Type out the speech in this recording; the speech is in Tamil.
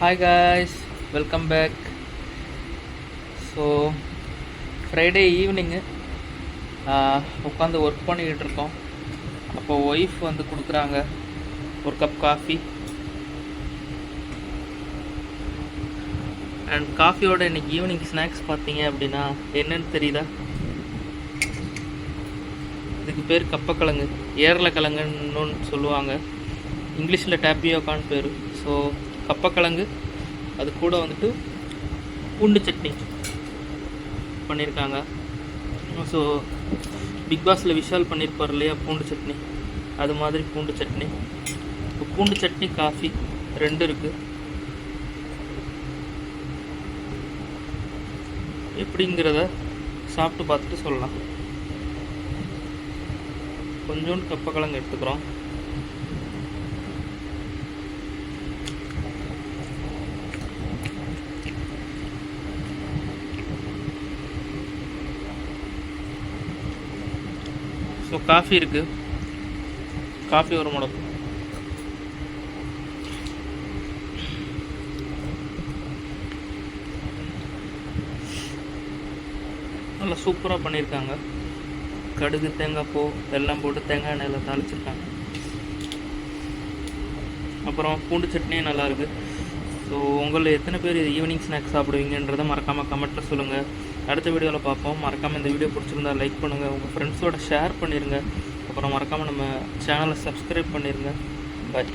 Hi guys, welcome back. So Friday evening உட்காந்து ஒர்க் பண்ணிக்கிட்டு இருக்கோம். அப்போ ஒய்ஃப் வந்து கொடுக்குறாங்க ஒரு கப் காஃபி. அண்ட் காஃபியோட இன்றைக்கி ஈவினிங் ஸ்நாக்ஸ் பார்த்தீங்க அப்படின்னா என்னன்னு தெரியுதா? இதுக்கு பேர் கப்பக்கிழங்கு, ஏரலக்கிழங்குன்னு சொல்லுவாங்க. இங்கிலீஷில் டேப்பியோக்கான்னு பேர். ஸோ கப்பக்கிழங்கு, அது கூட வந்துட்டு பூண்டு சட்னி பண்ணியிருக்காங்க. ஸோ பிக் பாஸில் விஷால் பண்ணியிருப்பார் இல்லையா பூண்டு சட்னி, அது மாதிரி பூண்டு சட்னி. இப்போ பூண்டு சட்னி காஃபி ரெண்டு இருக்குது. எப்படிங்கிறத சாப்பிட்டு பார்த்துட்டு சொல்லலாம். கொஞ்சோண்டு கப்பக்கிழங்கு எடுத்துக்கிறோம். ஸோ காஃபி இருக்குது, காஃபி ஒரு முடக்கு. நல்லா சூப்பராக பண்ணியிருக்காங்க. கடுகு, தேங்காய் பூ எல்லாம் போட்டு தேங்காய் எண்ணெயில் தாளிச்சிருக்காங்க. அப்புறம் பூண்டு சட்னியும் நல்லாயிருக்கு. ஸோ உங்களில் எத்தனை பேர் ஈவினிங் ஸ்நாக்ஸ் சாப்பிடுவீங்கன்றதை மறக்காமல் கமெண்ட்டில் சொல்லுங்கள். அடுத்த வீடியோவில் பார்ப்போம். மறக்காமல் இந்த வீடியோ பிடிச்சிருந்தா லைக் பண்ணுங்கள், உங்கள் ஃப்ரெண்ட்ஸோட ஷேர் பண்ணிடுங்க. அப்புறம் மறக்காமல் நம்ம சேனலை சப்ஸ்கிரைப் பண்ணிடுங்க. பாய்.